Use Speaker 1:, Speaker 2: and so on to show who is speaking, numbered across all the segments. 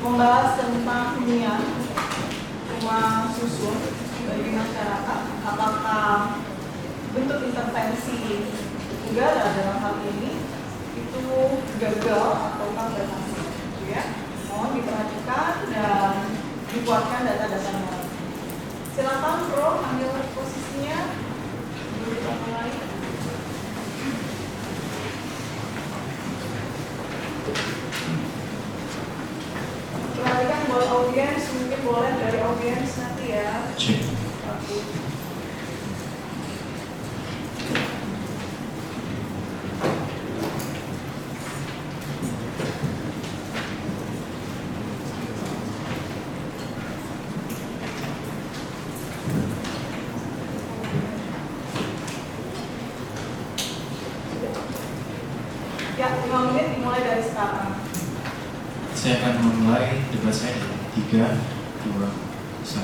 Speaker 1: membahas tentang hunian rumah susun bagi masyarakat. Apakah bentuk intervensi negara dalam hal ini itu gagal ataukah berhasil, gitu ya. Mohon diperhatikan dan dikuatkan data-datanya. Silakan Pro ambil posisinya. Dulu kita mulai. Perhatikan buat audiens, mungkin boleh dari audiens nanti ya. Ya, 5 menit dimulai dari sekarang.
Speaker 2: Saya akan memulai debat saya dalam 3, 2, 1.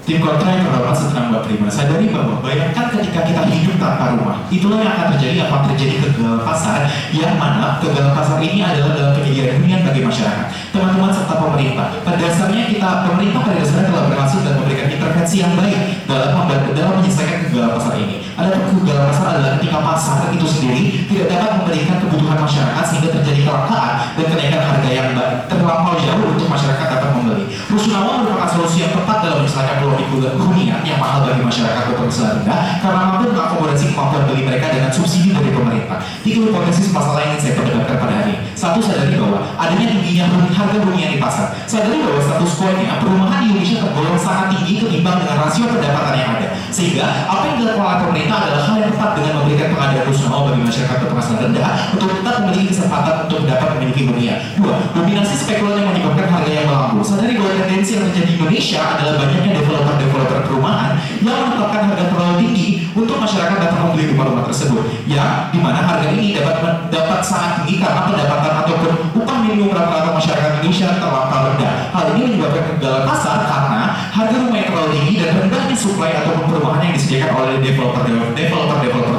Speaker 2: Tim kontra yang terhormat setelah Mbak Prima, sadari bahwa bayangkan ketika kita hidup tanpa rumah, itulah yang akan terjadi apa terjadi kegagalan pasar, yang mana kegagalan pasar ini adalah dalam penyediaan hunian bagi masyarakat, teman-teman serta pemerintah. Pada dasarnya pemerintah pada dasarnya telah berhasil dan memberikan intervensi yang baik dalam menyelesaikan kegagalan pasar ini. Adapun kegagalan pasar adalah ketika pasar itu sendiri tidak dapat memberikan kebutuhan masyarakat sehingga terjadi kelangkaan dan kenaikan harga yang terlampau jauh untuk masyarakat dapat membeli. Rusunawa merupakan solusi yang tepat dalam menyelesaikan peluang hunian yang mahal bagi masyarakat berpenghasilan rendah karena mampu mengakomodasi kemampuan beli mereka dengan subsidi dari pemerintah. 3 hipotesis masalah yang ingin saya perdebatkan pada hari ini. 1, sadari bahwa adanya tingginya harga hunian di pasar. Sadari bahwa status quo-nya perumahan di Indonesia tergolong sangat tinggi ketimbang dengan rasio pendapatan yang ada. Sehingga apa yang dilakukan oleh pemerintah adalah hal yang tepat dengan memberikan pengadaan rusunawa bagi masyarakat berpenghasilan rendah untuk tetap memiliki kesempatan untuk dapat memiliki hunian. 2, dominasi spekulan yang menyebabkan harga yang melambung. Sadari bahwa tendensi yang terjadi di Indonesia adalah banyaknya developer perumahan yang menetapkan harga terlalu tinggi untuk masyarakat dapat membeli rumah-rumah tersebut, yang dimana harga ini dapat sangat tinggi karena pendapatan ataupun upah minimum rata-rata masyarakat Indonesia terlampau rendah. Hal ini menyebabkan kegagalan pasar karena harga rumah yang terlalu tinggi dan rendahnya suplai ataupun perumahan yang disediakan oleh developer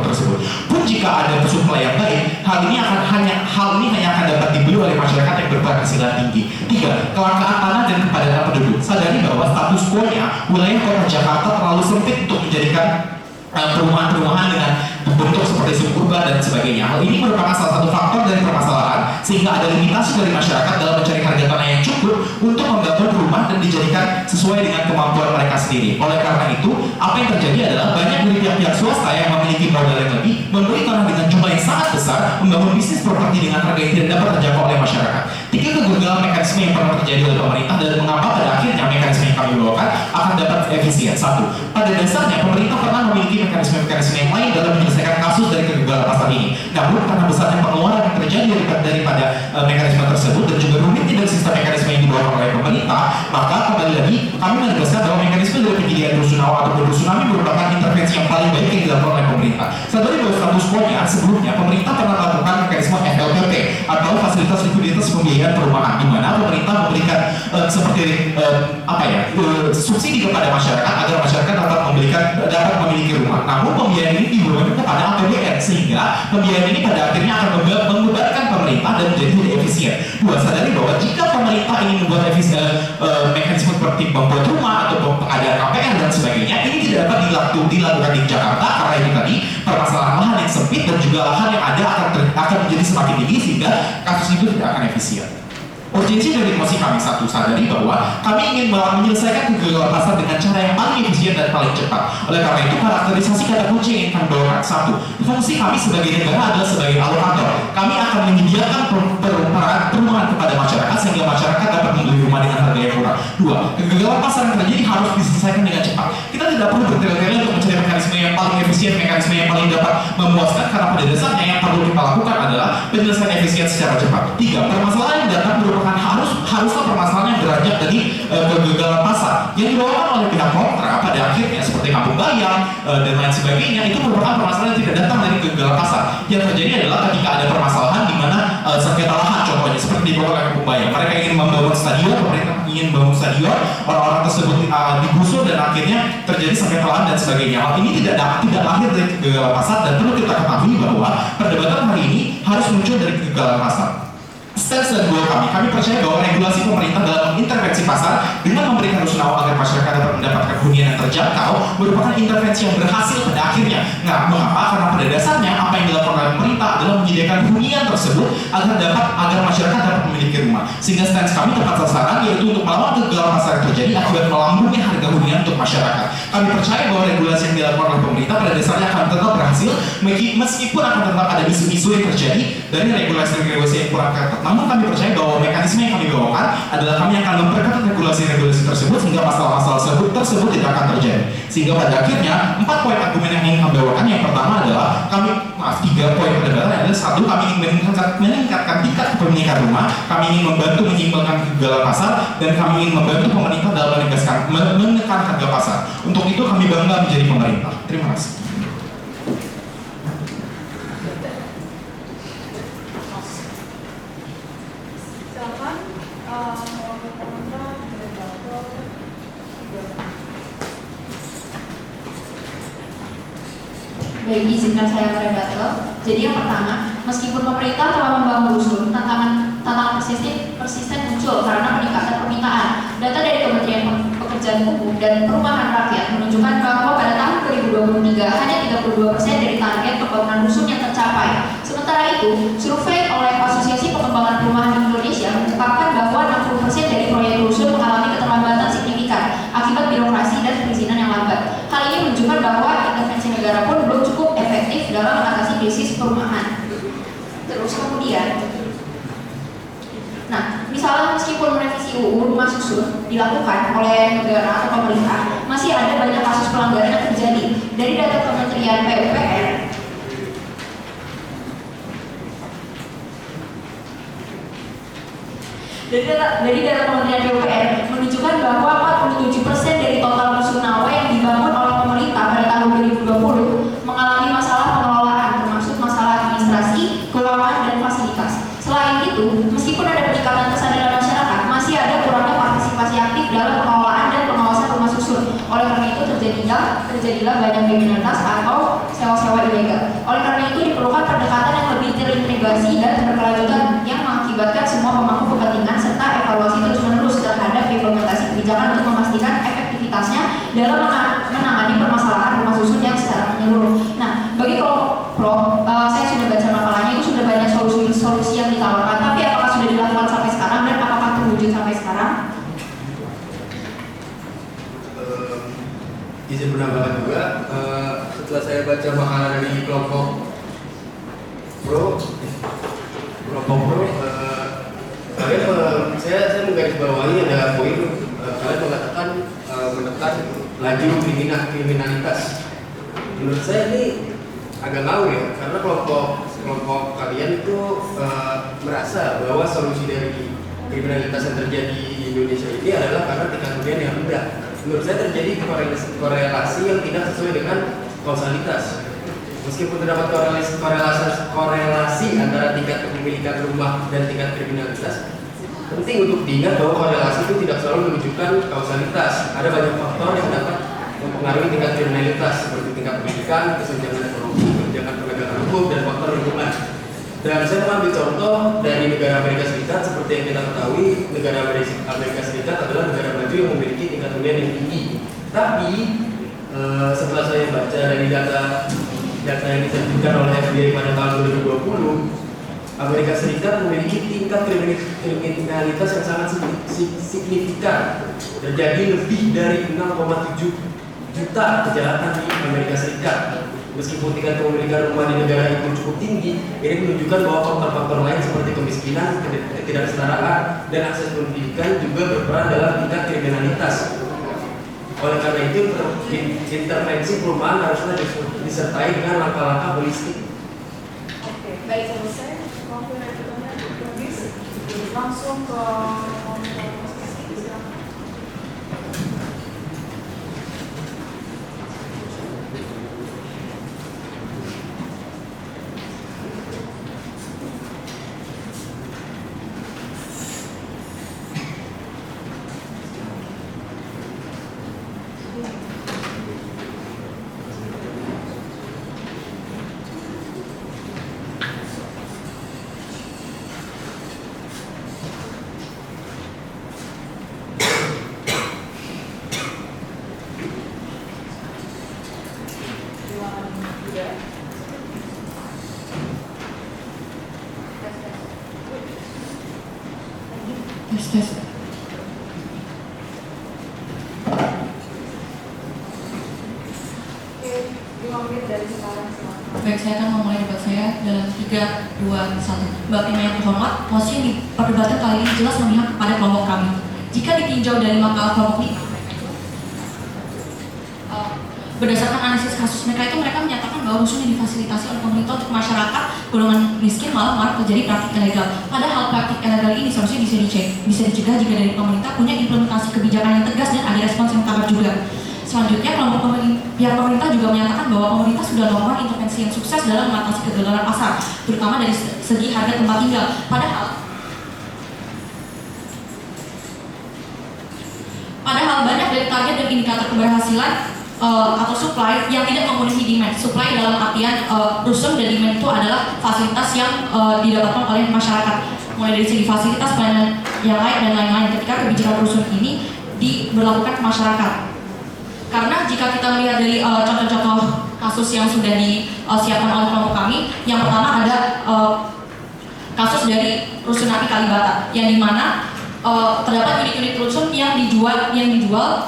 Speaker 2: tersebut. Pun jika ada suplai yang baik, hal ini hanya akan dapat dibeli oleh masyarakat yang berpenghasilan tinggi. 3, kelangkaan tanah dan kepadatan penduduk. Sadari bahwa status quo-nya wilayah kota Jakarta terlalu sempit untuk menjadikan perumahan-perumahan dengan bentuk seperti suburban dan sebagainya. Hal ini merupakan salah satu faktor dari permasalahan sehingga ada limitasi dari masyarakat dalam mencari harga tanah yang cukup untuk membangun rumah dan dijadikan sesuai dengan kemampuan mereka sendiri. Oleh karena itu, apa yang terjadi adalah banyak dari pihak-pihak swasta yang memiliki modal yang lebih membeli tanah dengan jumlah yang sangat besar, membangun bisnis properti dengan harga yang tidak dapat terjangkau oleh masyarakat. 3, kegagalan mekanisme yang pernah terjadi oleh pemerintah dan mengapa pada akhirnya mekanisme yang kami bawakan akan dapat efisien. 1, pada dasarnya pemerintah pernah memiliki mekanisme-mekanisme yang lain dalam menyelesaikan kasus dari kegagalan pasar ini. Namun karena besarnya pengeluaran yang terjadi daripada mekanisme tersebut dan juga rumitnya dari sistem mekanisme yang dibawakan oleh pemerintah, maka kembali lagi kami menegaskan bahwa mekanisme dari penyediaan rusunawa ataupun rusunami merupakan intervensi yang paling baik yang dilakukan oleh pemerintah. Sadari bahwa status quo-nya sebelumnya pemerintah pernah melakukan mekanisme FLPP atau fasilitas likuiditas pembiayaan perumahan, di mana pemerintah memberikan subsidi kepada masyarakat agar masyarakat dapat memiliki rumah. Namun pembiayaan ini dibebankan kepada APBN sehingga pembiayaan ini pada akhirnya akan membebankan pemerintah dan menjadi tidak efisien. 2, sadari bahwa jika pemerintah ingin membuat mekanisme seperti membuat rumah atau pengadaan KPR dan sebagainya, ini tidak dapat dilakukan di Jakarta karena itu tadi permasalahan lahan yang sempit dan juga lahan yang ada akan menjadi semakin tinggi sehingga kasus itu tidak akan efisien. Urgensi dari mosi kami 1, sadari bahwa kami ingin menyelesaikan kegagalan pasar dengan cara yang paling efisien dan paling cepat. Oleh karena itu, karakterisasi kata kunci yang ingin kami bawakan. 1, fungsi kami sebagai negara adalah sebagai alokator. Kami akan menyediakan perumahan kepada masyarakat sehingga masyarakat dapat membeli rumah dengan harga yang murah. 2, kegagalan pasar yang terjadi harus diselesaikan dengan cepat. Kita tidak perlu bertele-tele untuk mencari mekanisme yang paling efisien, mekanisme yang paling dapat memuaskan, karena pada dasarnya yang perlu kita lakukan adalah penyelesaian efisien secara cepat. 3, permasalahan yang datang merupakan haruslah permasalahan yang beranjak dari kegagalan pasar yang dibawakan oleh pihak kontra pada akhirnya seperti kampung bayam dan lain sebagainya. Itu merupakan permasalahan yang tidak datang dari kegagalan pasar. Yang terjadi adalah ketika ada permasalahan di mana sengketa lahan contohnya seperti di kampung bayam, mereka ingin membangun stadion, pemerintah ingin membangun stadion, orang-orang tersebut digusur dan akhirnya terjadi sengketa lahan dan sebagainya. Hal ini tidak lahir dari kegagalan pasar dan perlu kita ketahui bahwa perdebatan hari ini harus muncul dari kegagalan pasar. Stance dan goal kami percaya bahwa regulasi pemerintah dalam mengintervensi pasar dengan memberikan rusunawa agar masyarakat dapat mendapatkan hunian yang terjangkau merupakan intervensi yang berhasil pada akhirnya. Nah, mengapa? Karena pada dasarnya apa yang dilakukan oleh pemerintah adalah menyediakan hunian tersebut agar masyarakat dapat memiliki rumah. Sehingga stance kami tepat sasaran, yaitu untuk melawan kegagalan pasar yang terjadi akibat melambungnya harga hunian untuk masyarakat. Kami percaya bahwa regulasi yang dilakukan oleh pemerintah pada dasarnya akan tetap berhasil meskipun akan tetap ada isu-isu yang terjadi dari regulasi yang kurang ketat. Namun kami percaya bahwa mekanisme yang kami bawakan adalah kami akan memperketat regulasi tersebut sehingga masalah-masalah tersebut tidak akan terjadi. Sehingga pada akhirnya 4 poin argumen yang ingin kami bawakan, yang pertama adalah 3 poin perdebatan adalah: 1, kami ingin meningkatkan tingkat kepemilikan rumah, kami ingin membantu menyeimbangkan kegagalan pasar, dan kami ingin membantu pemerintah dalam menekan harga pasar. Untuk itu kami bangga menjadi pemerintah. Terima kasih.
Speaker 3: Baik, izinkan saya meredakel. Jadi yang pertama, meskipun pemerintah telah membangun rusun, tantangan persisten muncul karena peningkatan permintaan. Data dari Kementerian Pekerjaan Umum dan Perumahan Rakyat menunjukkan bahwa pada tahun 2023 hanya 32% dari target pembangunan rusun yang tercapai. Sementara itu, survei oleh Asosiasi Pengembangan Perumahan Indonesia mengungkapkan bahwa 60% dari proyek rusun mengalami keterlambatan signifikan akibat birokrasi dan perizinan yang lambat. Hal ini menunjukkan bahwa intervensi negara pun belum cukup efektif dalam mengatasi krisis perumahan. Terus kemudian, misalnya meskipun revisi UU Rumah Susun dilakukan oleh negara atau pemerintah, masih ada banyak kasus pelanggaran yang terjadi. Dari data Kementerian PUPR, menunjukkan bahwa 47% dari total rusunawa yang dibangun oleh pemerintah pada tahun 2020 mengalami masalah pengelolaan, termasuk masalah administrasi, keuangan, dan fasilitas. Selain itu, meskipun ada peningkatan kesadaran masyarakat, masih ada kurangnya partisipasi aktif dalam pengelolaan dan pengawasan rumah susun. Oleh karena itu terjadilah banyak kriminalitas atau sewa-sewa ilegal. Oleh karena itu diperlukan pendekatan yang lebih terintegrasi dan berkelanjutan yang mengakibatkan semua pemangku kepentingan serta evaluasi terus-menerus terhadap implementasi kebijakan untuk memastikan efektivitasnya dalam menangani permasalahan rumah susun yang secara menyeluruh. Nah, bagi kelompok pro, saya sudah baca makalahnya, itu sudah banyak solusi yang ditawarkan, tapi apakah sudah dilakukan sampai sekarang dan apakah terwujud sampai sekarang?
Speaker 4: Izin menambahkan juga, setelah saya baca makalah dari kelompok pro, saya menggarisbawahi ada poin kalian mengatakan menekan laju kriminalitas. Menurut saya ini agak ngawur ya, karena kelompok kalian itu merasa bahwa solusi dari kriminalitas yang terjadi di Indonesia ini adalah karena tingkat hunian yang rendah. Menurut saya terjadi korelasi yang tidak sesuai dengan kausalitas. Meskipun terdapat korelasi antara tingkat kepemilikan rumah dan tingkat kriminalitas, penting untuk diingat bahwa korelasi itu tidak selalu menunjukkan kausalitas. Ada banyak faktor yang dapat mempengaruhi tingkat kriminalitas, seperti tingkat pendidikan, kesenjangan ekonomi, kebijakan penegakan hukum, dan faktor lingkungan. Dan saya mengambil contoh dari negara Amerika Serikat. Seperti yang kita ketahui, negara Amerika Serikat adalah negara maju yang memiliki tingkat hunian yang tinggi. Tapi setelah saya baca dari data yang diterbitkan oleh FBI pada tahun 2020, Amerika Serikat memiliki tingkat kriminalitas yang sangat signifikan. Terjadi lebih dari 6,7 juta kejahatan di Amerika Serikat. Meskipun tingkat kepemilikan rumah di negara itu cukup tinggi, ini menunjukkan bahwa faktor-faktor lain seperti kemiskinan, ketidaksetaraan, dan akses pendidikan juga berperan dalam tingkat kriminalitas. Oleh karena itu, intervensi perumahan harusnya disertai dengan langkah-langkah holistik.
Speaker 1: Oke, baik, selesai. Langsung ke
Speaker 3: Tes.
Speaker 1: Oke, 5 menit dari sekarang silakan.
Speaker 3: Baik, saya akan memulai debat saya dalam 3, 2, 1. Mbak Prima yang terhormat, mosi yang diperdebatkan kali ini jelas memihak kepada kelompok kami. Jika ditinjau dari makalah kelompok ini, berdasarkan analisis kasus mereka menyatakan bahwa rusun yang difasilitasi oleh pemerintah untuk masyarakat golongan miskin malah terjadi praktik ilegal. Padahal praktik ilegal ini seharusnya bisa dicegah jika dari pemerintah punya implementasi kebijakan yang tegas dan ada respons yang tanggap juga. Selanjutnya, pihak pemerintah juga menyatakan bahwa pemerintah sudah melakukan intervensi yang sukses dalam mengatasi kegagalan pasar, terutama dari segi harga tempat tinggal. Padahal banyak dari target dan indikator keberhasilan atau supply yang tidak memenuhi demand. Supply dalam artian rusun dan demand itu adalah fasilitas yang didapatkan oleh masyarakat, mulai dari segi fasilitas, pelayanan yang lain dan lain-lain ketika kebijakan rusun ini diberlakukan ke masyarakat. Karena jika kita melihat dari contoh-contoh kasus yang sudah disiapkan oleh kelompok kami, yang pertama ada kasus dari Rusun Api Kalibata, yang dimana terdapat unit-unit rusun yang dijual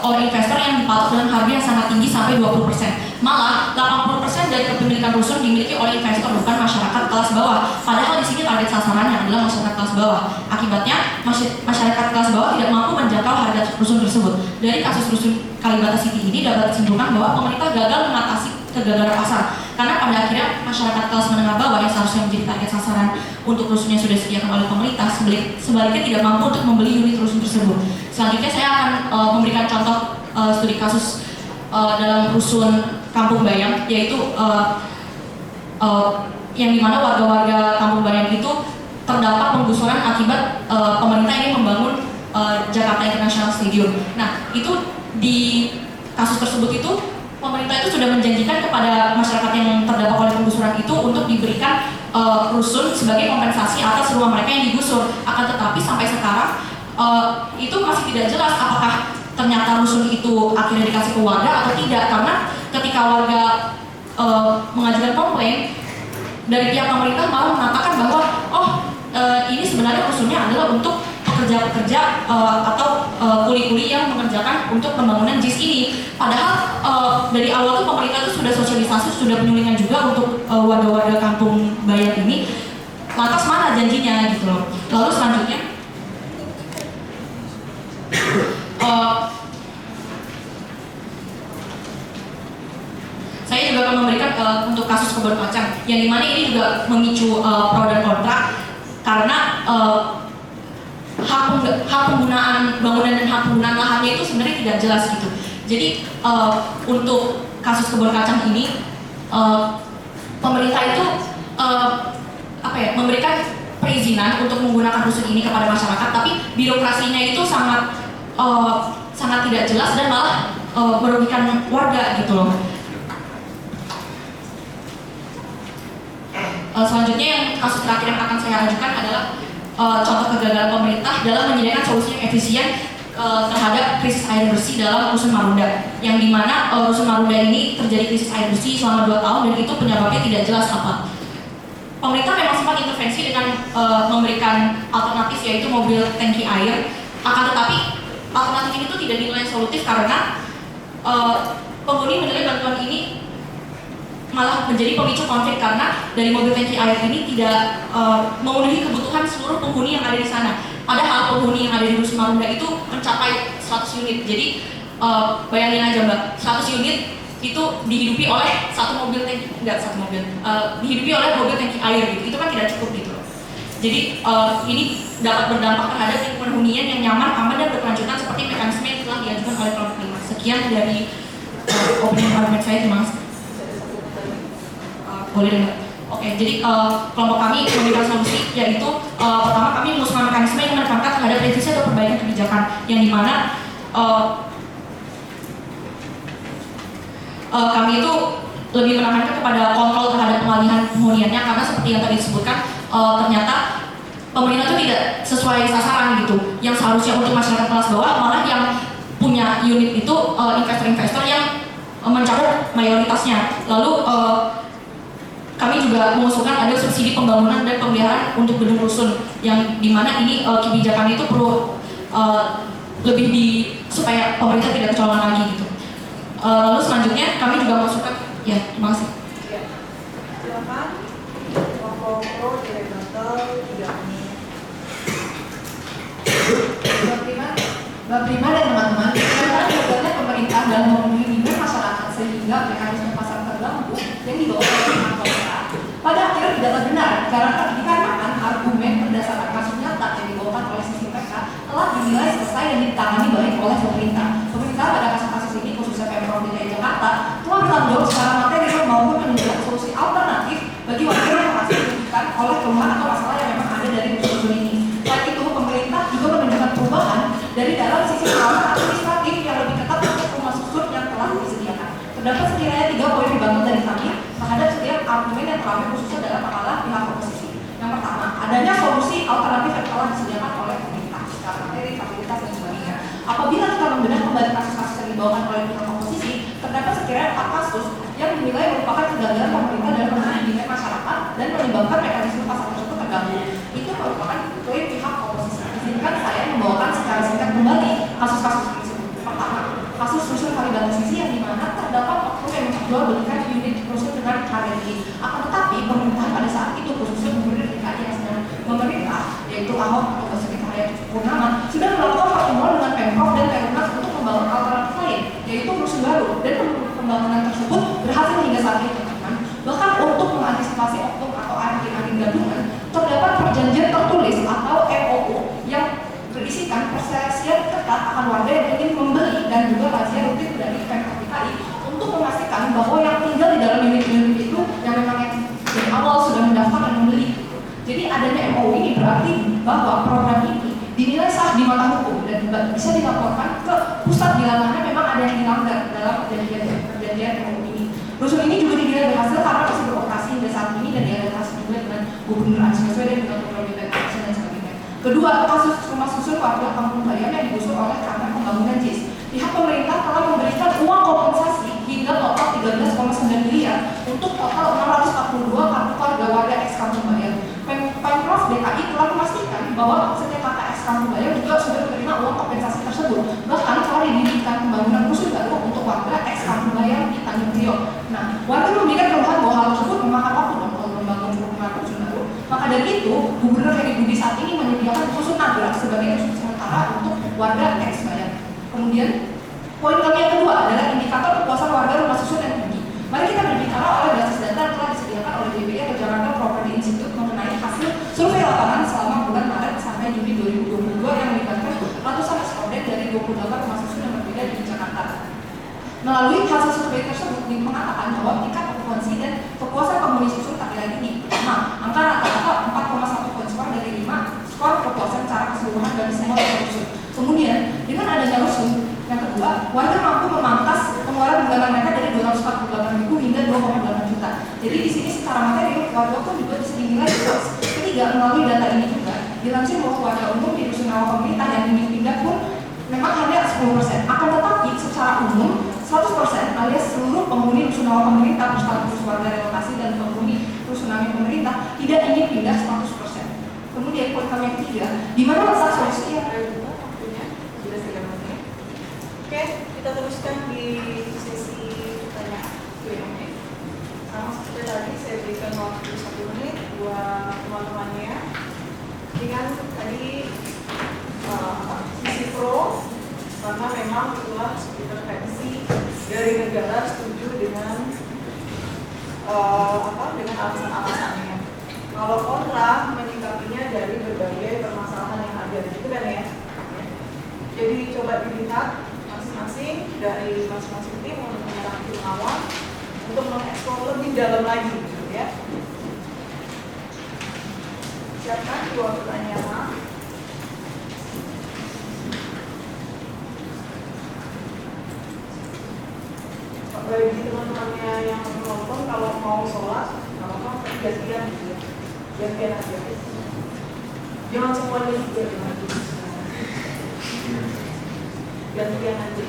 Speaker 3: oleh investor yang dipatok dengan harga yang sangat tinggi sampai 20%. Malah 80% dari kepemilikan rusun dimiliki oleh investor, bukan masyarakat kelas bawah. Padahal di sini target sasarannya adalah masyarakat kelas bawah. Akibatnya masyarakat kelas bawah tidak mampu menjangkau harga rusun tersebut. Dari kasus Rusun Kalibata City ini dapat disimpulkan bahwa pemerintah gagal mengatasi kegagalan pasar, karena pada akhirnya masyarakat kelas menengah bawah yang seharusnya menjadi target sasaran untuk rusun yang sudah disediakan oleh pemerintah sebaliknya tidak mampu untuk membeli unit rusun tersebut. Selanjutnya saya akan memberikan contoh studi kasus dalam rusun Kampung Bayam, yaitu yang dimana warga-warga Kampung Bayam itu terdapat penggusuran akibat pemerintah ini membangun Jakarta International Stadium. Nah, itu di kasus tersebut itu pemerintah itu sudah menjanjikan kepada masyarakat yang terdampak oleh penggusuran itu untuk diberikan rusun sebagai kompensasi atas rumah mereka yang digusur. Akan tetapi sampai sekarang itu masih tidak jelas apakah ternyata rusun itu akhirnya dikasih ke warga atau tidak, karena ketika warga mengajukan komplain, dari pihak pemerintah malah mengatakan bahwa ini sebenarnya rusunnya adalah untuk pekerja-pekerja atau kuli-kuli yang mengerjakan untuk pembangunan JIS ini. Padahal dari awal tuh pemerintah itu sudah sosialisasi, sudah penyulingan juga untuk warga-warga Kampung Bayam ini. Lantas mana janjinya gitu loh. Lalu selanjutnya saya juga akan memberikan untuk kasus kebun kacang, yang dimana ini juga memicu pro dan kontra, karena hak penggunaan bangunan dan hak penggunaan lahannya itu sebenarnya tidak jelas gitu. Jadi untuk kasus kebun kacang ini pemerintah itu memberikan perizinan untuk menggunakan rusun ini kepada masyarakat, tapi birokrasinya itu sangat tidak jelas dan malah merugikan warga gitu loh. Selanjutnya yang kasus terakhir yang akan saya ajukan adalah contoh kegagalan pemerintah dalam menyediakan solusi yang efisien terhadap krisis air bersih dalam Rusun Marunda, yang dimana Rusun Marunda ini terjadi krisis air bersih selama 2 tahun dan itu penyebabnya tidak jelas apa. Pemerintah memang sempat intervensi dengan memberikan alternatif, yaitu mobil tangki air, akan tetapi alternatif ini tuh tidak dinilai solutif karena penghuni menilai bantuan ini malah menjadi pemicu konflik, karena dari mobil tangki air ini tidak memenuhi kebutuhan seluruh penghuni yang ada di sana. Padahal penghuni yang ada di Rusun Marunda itu mencapai 100 unit. Jadi bayangin aja Mbak, 100 unit itu dihidupi oleh dihidupi oleh mobil tangki air gitu. Itu kan tidak cukup gitu. Jadi ini dapat berdampak terhadap lingkungan hunian yang nyaman, aman dan berkelanjutan seperti mekanisme yang telah diajukan oleh kelompok 5. Sekian dari opini argumen saya, terima kasih. Boleh deh. Oke, jadi kelompok kami memberikan solusi, yaitu pertama kami mengusulkan mekanisme yang menekankan terhadap revisi atau perbaikan kebijakan, yang dimana kami itu lebih menekankan kepada kontrol terhadap pengalihan penghuniannya, karena seperti yang tadi disebutkan ternyata pemerintah itu tidak sesuai sasaran gitu. Yang seharusnya untuk masyarakat kelas bawah, malah yang punya unit itu investor-investor yang mencakup mayoritasnya. Lalu kami juga mengusulkan ada subsidi pembangunan dan pemeliharaan untuk gedung rusun yang dimana ini kebijakan itu perlu lebih supaya pemerintah tidak kecolongan lagi gitu. Lalu selanjutnya kami juga mengusulkan, ya terima kasih.
Speaker 1: Ya. Silakan. Pro dari Batal 3 menit.
Speaker 3: Mbak Prima dan teman-teman, karena gagalnya pemerintah dalam memenuhi demand masyarakat sehingga mekanisme pasar terganggu yang dibawa oleh pihak pemerintah pada akhirnya tidaklah benar dikarenakan argumen berdasarkan kasus nyata yang dibawakan oleh sisi mereka telah dinilai selesai dan ditangani baik oleh pemerintah. Pemerintah pada kasus-kasus ini khususnya Pemprov DKI Jakarta telah bertanggung jawab secara material maupun menunjukkan solusi alternatif bagi warga yang merasa dirugikan oleh keluhan atau masalah yang memang ada dari usul ini. Selain itu, pemerintah juga menunjukkan perubahan dari dalam sisi pengawasan administratif yang lebih ketat untuk rumah susun yang telah disediakan. Terdapat sekiranya 3 poin dibangun dari kami terhadap setiap argumen yang telah khususnya dalam makalah pihak oposisi. Yang pertama, adanya solusi alternatif yang telah disediakan oleh pemerintah secara materi, fasilitas dan sebagainya. Apabila kita membedah kembali kasus-kasus yang dibawakan oleh pihak oposisi, terdapat sekiranya 4 kasus yang dinilai merupakan kegagalan pemerintah dalam memenuhi demand masyarakat dan menyebabkan mekanisme pasar tersebut terganggu. Itu merupakan klaim pihak oposisi. Izinkan saya membawakan secara singkat kembali kasus-kasus tersebut. Pertama, kasus rusun Kalibata Sisi yang dimana terdapat oknum yang menjual belikan unit rusun dengan harga tinggi. Akan tetapi pemerintah pada saat itu khususnya Gubernur DKI yang sedang memerintah, yaitu Ahok atau Basuki Cahayapurnama, sudah melakukan pertemuan dengan Pemprov dan Perumnas untuk membangun alternatif lain, yaitu rusun baru, dan pembangunan tersebut berhasil hingga saat ini, teman-teman. Bahkan untuk mengantisipasi oknum atau agen-agen gabungan, terdapat perjanjian tertulis atau MOU yang berisikan perselisihan ketat akan warga yang ingin membeli dan juga razia rutin dari Pemprov DKI untuk memastikan bahwa yang tinggal di dalam unit-unit itu yang memang dari awal sudah mendaftar dan membeli. Jadi adanya MOU ini berarti bahwa program ini dinilai sah di mata hukum dan bisa dilaporkan ke pusat bila mana memang ada yang dilanggar dalam perjanjian MOU ini. Rusun ini juga dinilai berhasil karena masih beroperasi hingga saat ini dan diadaptasi juga dengan Gubernur Anies Baswedan dengan program BPKS dan sebagainya. Kedua, kasus rumah susun warga Kampung Bayam yang digusur oleh karena pembangunan JIS. Pihak pemerintah telah memberikan uang kompensasi hingga total 13,9 miliar untuk total 642 kartu keluarga warga ex Kampung Bayam. Pemprov DKI telah memastikan bahwa setiap kakak ex Kampung Bayam juga sudah menerima uang kompensasi tersebut. Bahkan telah didirikan pembangunan rusun baru untuk warga ex Kampung Bayam di Tanjung Priok. Nah, warga memberikan keluhan bahwa hal tersebut memakan waktu dong untuk membangun rumah rusun baru. Maka dari itu, Gubernur Heri Budi saat ini menyediakan rusun Nagrak sebagai rusun sementara untuk warga ex Bayam. Kemudian, poin kami yang kedua adalah indikator kepuasan warga rumah susun yang tinggi. Mari kita berbicara oleh basis data yang telah disediakan oleh DPI atau Jakarta Property Institute mengenai hasil survei lapangan selama bulan Maret sampai Juni 2022 yang melibatkan ratusan responden dari 28 rumah susun yang berbeda di Jakarta. Melalui hasil survei tersebut mengatakan bahwa tingkat okupansi dan kepuasan penghuni susun tak lagi tinggi. Nah, angka rata-rata 4,1 poin skor dari 5 skor kepuasan secara keseluruhan dari semua rusun. Kemudian, dengan adanya rusun, yang kedua, warga mampu memangkas pengeluaran bulanan mereka dari 248.000 hingga 2,8 juta. Jadi di sini secara materi warga pun juga bisa dinilai jelas. Ketiga, melalui data ini juga dilansir bahwa warga umum di rusun awal pemerintah yang ingin pindah pun memang hanya 10%. Akan tetapi secara umum 100% alias seluruh penghuni rusun awal pemerintah berstatus warga relokasi dan penghuni rusunan pemerintah tidak ingin pindah 100%. Kemudian poin kami yang ketiga, di mana letak solusi yang
Speaker 1: Oke, kita teruskan di sesi tanya Q&A. Sama seperti tadi, saya berikan waktu 1 menit buat teman-temannya. Dengan tadi sisi pro, karena memang itulah intervensi dari negara setuju dengan dengan alasan-alasannya. Kalau kontra, menyikapinya dari berbagai permasalahan yang ada, gitu kan ya. Jadi coba dilihat masing-masing dari masing-masing tim untuk menyerang tim lawan untuk mengeksplor lebih dalam lagi gitu ya. Siapkan dua pertanyaan. Bagi teman-temannya yang menonton, kalau mau sholat kalau mau gantian gitu ya, gantian aja, jangan semuanya juga gantian aja.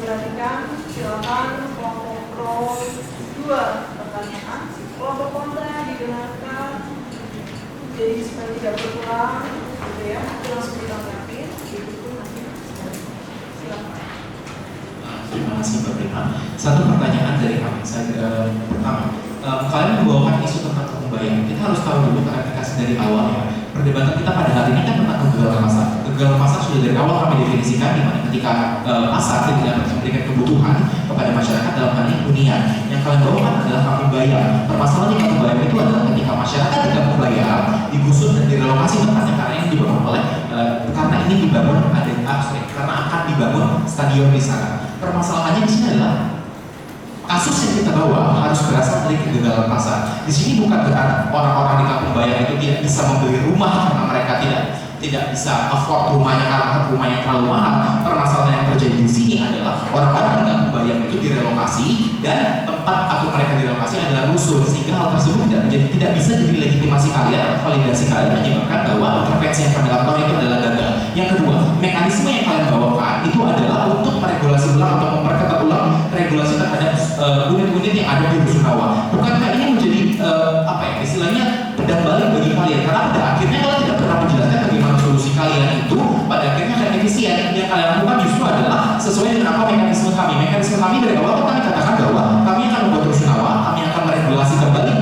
Speaker 1: diperhatikan, silakan kelompok pro 2 pertanyaan, kelompok kontra didengarkan, jadi supaya tidak berulang, gitu ya, itu langsung ditanggapi, itu nanti silakan.
Speaker 2: Terima kasih Mbak Prima. Satu pertanyaan dari kami. Pertama, kalian membawakan isu tentang pembayaran. Kita harus tahu dulu klarifikasi dari awal ya. Perdebatan kita pada hari ini kan tentang kegagalan pasar. Kegagalan pasar sudah dari awal kami definisikan di mana ketika pasar tidak dapat memberikan kebutuhan kepada masyarakat dalam hal ini hunian. Yang kalian bawakan adalah kampung bayam. Permasalahan di kampung bayam itu adalah ketika masyarakat tidak membayar, digusur dan direlokasi tempatnya karena ini dibangun oleh karena ini dibangun karena akan dibangun stadion di sana. Permasalahannya di sini adalah kasus yang kita bawa harus berasal dari kegagalan pasar. Di sini bukan berarti orang-orang di kampung bayam itu tidak bisa membeli rumah karena mereka tidak bisa afford rumahnya karena rumahnya terlalu mahal. Permasalahan yang terjadi di sini adalah orang-orang di kampung bayam itu direlokasi dan tempat atau mereka direlokasi adalah rusun, sehingga hal tersebut tidak bisa jadi legitimasi kalian, validasi kalian menyebabkan bahwa intervensi yang kami lakukan itu adalah gagal. Yang kedua, mekanisme yang kalian bawakan itu adalah untuk meregulasi ulang atau memperketat ulang regulasi terhadap unit-unit yang ada di rusunawa. Bukankah ini menjadi istilahnya pedang balik bagi kalian? Karena pada akhirnya kalian tidak pernah menjelaskan bagaimana solusi kalian itu pada akhirnya akan efisien. Yang kalian lakukan justru adalah sesuai dengan apa mekanisme kami. Mekanisme kami dari awal kami katakan bahwa kami akan membuat rusunawa, kami akan meregulasi kembali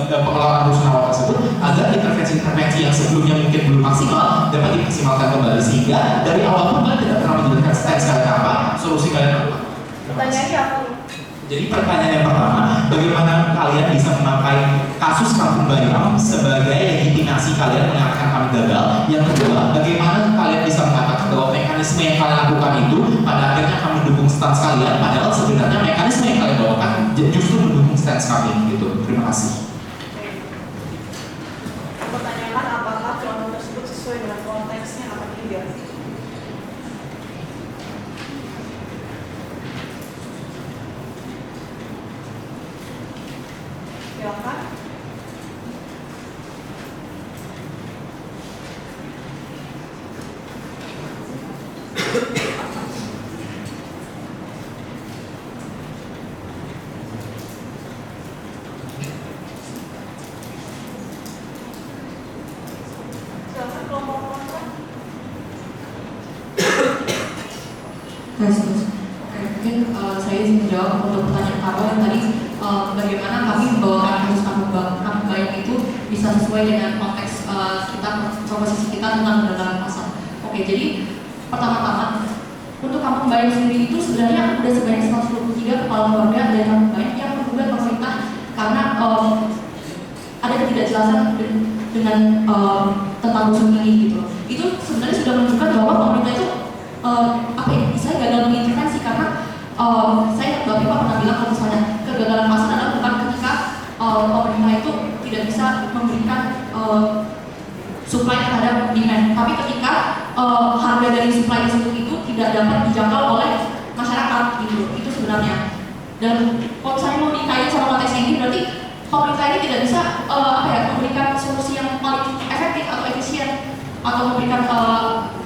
Speaker 2: pengelolaan rusunawa tersebut agar intervensi-intervensi yang sebelumnya mungkin belum maksimal dapat dimaksimalkan kembali, sehingga dari awal pun kalian tidak pernah menjelaskan stance kalian apa, solusi kalian apa.
Speaker 1: Pertanyaannya apa?
Speaker 2: Jadi pertanyaan yang pertama, bagaimana kalian bisa memakai kasus kampung bayam sebagai legitimasi kalian mengatakan kami gagal? Yang kedua, bagaimana kalian bisa mengatakan bahwa mekanisme yang kalian lakukan itu pada akhirnya akan mendukung stance kalian, padahal sebenarnya mekanisme yang kalian bawakan justru mendukung stance kami gitu. Terima kasih.
Speaker 1: Pertanyaan, apakah contoh tersebut sesuai dengan konteksnya apa tidak? Silakan. Silakan kelompok kontra.
Speaker 3: Oke, mungkin saya izin menjawab untuk pertanyaan Karol yang tadi bagaimana kami membawakan kasus kampung bayam itu bisa sesuai dengan konteks kita, posisi kita tentang kegagalan pasar. Oke, jadi pertama-tama untuk kampung bayam sendiri itu sebenarnya sudah sebanyak 123 kepala keluarga dari kampung bayam yang menggugat pemerintah karena ada ketidakjelasan dengan tentang rusun ini gitu. Itu sebenarnya sudah menunjukkan bahwa pemerintah itu saya gagal mengintervensi karena saya Mbak Pipa pernah bilang kalau misalnya kegagalan pasar adalah bukan ketika pemerintah itu tidak bisa memberikan supply terhadap demand, tapi ketika harga dari supply tersebut itu tidak dapat dijangkau oleh masyarakat gitu. Itu sebenarnya. Dan kalau saya mau dikait sama konteks ini berarti pemerintah ini tidak bisa memberikan solusi yang paling efektif atau efisien atau memberikan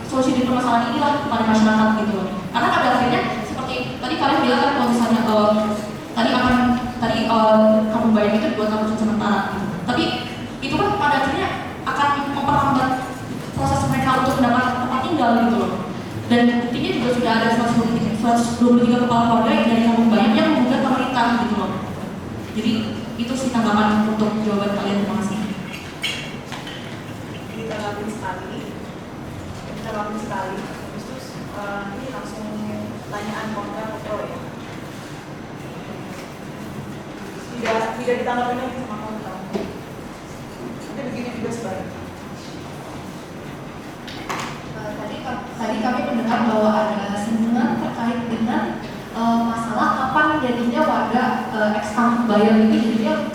Speaker 3: solusi di permasalahan inilah kepada masyarakat gitu. Karena pada akhirnya seperti tadi kalian bilang kan kalau misalnya kampung bayam itu dibuat rusun sementara gitu. Tapi itu kan pada akhirnya akan memperlambat proses mereka untuk mendapat tempat tinggal gitu loh. Dan buktinya juga sudah ada 123 kepala keluarga yang dari kampung bayam yang menggugat pemerintah gitu loh. Jadi itu sih tanggapan untuk jawaban kalian. Terima kasih.
Speaker 1: Kita lakukan sekali. Terus ini langsung pertanyaan kontra atau pro ya. Tidak ditanggapi lagi sama kontra. Nanti begini juga sebaliknya.
Speaker 3: Tadi kami mendengar bahwa ada singgungan terkait dengan masalah kapan jadinya warga ex kampung bayam ini jadinya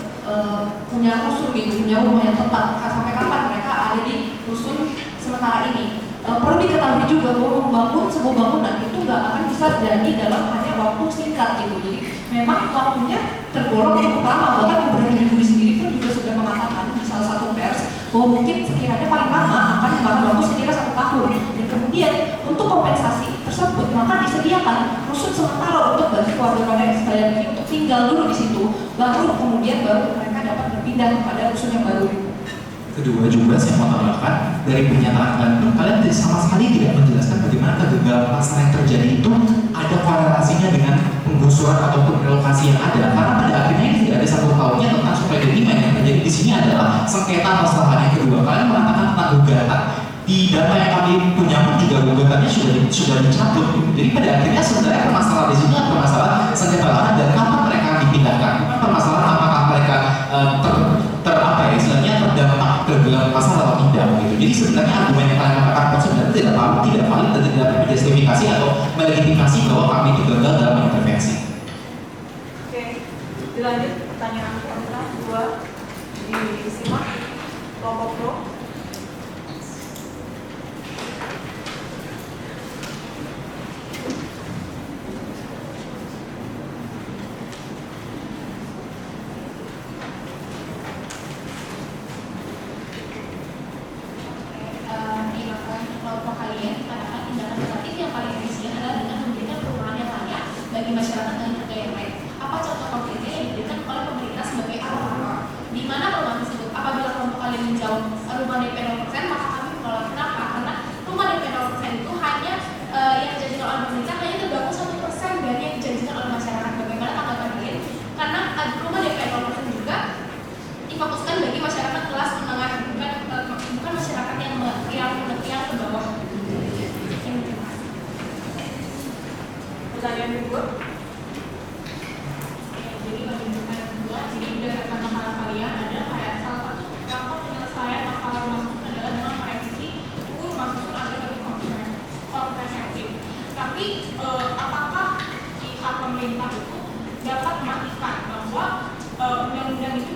Speaker 3: punya rusun gitu, punya rumah yang tetap, sampai kapan mereka ada di rusun sementara ini. Perlu diketahui juga bahwa membangun sebuah bangunan itu nggak akan bisa jadi dalam hanya waktu singkat gitu. Jadi memang waktunya tergolong cukup lama. Bahkan Gubernur Budi sendiri pun juga sudah mengatakan di salah satu pers bahwa mungkin sekiranya paling lama akan memakan waktu sekira 1 tahun. Dan kemudian untuk kompensasi tersebut maka disediakan rusun sementara bagi keluarga-keluarga sekalian ini untuk tinggal dulu di situ, baru mereka dapat berpindah kepada rusun yang baru.
Speaker 2: Kedua juga saya mau tambahkan, dari pernyataan kalian sama sekali tidak menjelaskan bagaimana kegagalan pasar yang terjadi itu ada korelasinya dengan penggusuran ataupun relokasi yang ada, karena pada akhirnya ini tidak ada satu halnya tentang supply dan demand. Yang terjadi di sini adalah sengketa masalah yang kedua. Kalian mengatakan tentang gugatan, di data yang kami punya pun juga gugatannya sudah dicabut. Jadi pada akhirnya sebenarnya permasalahan di sini adalah permasalahan sengketa lahan dan kapan mereka dipindahkan, bukan permasalahan apakah mereka terdampak kegagalan pasar atau tidak gitu. Jadi sebenarnya argumen yang kalian katakan sebenarnya tidak valid dan tidak dapat justifikasi atau melegitimasi bahwa kami itu gagal dalam intervensi.
Speaker 1: Oke, dilanjut pertanyaan kontra 2 disimak kelompok pro. Pertanyaan kedua.
Speaker 3: Jadi pertanyaan kedua, jadi berdasarkan masalah kalian ada kayak salah satu faktor penyelesaian masalah rumah susun adalah dengan merevisi UU Rumah Susun agar lebih komprehensif. Tapi apakah pihak pemerintah itu dapat memastikan bahwa undang-undang itu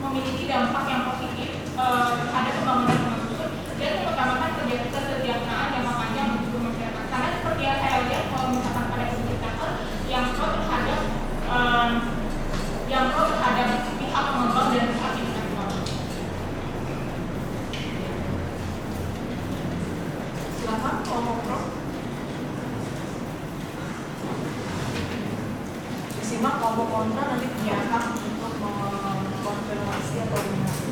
Speaker 3: memiliki dampak yang positif terhadap pembangunan rumah susun dan mengutamakan kesejahteraan jangka panjang untuk masyarakat? Karena seperti yang saya lihat, kalau misalkan pada indikator yang pro terhadap pihak pengembang dan pihak investor.
Speaker 1: Silakan kelompok pro. Disimak kelompok kontra, nanti punya hak untuk mengkonfirmasi atau mengaku.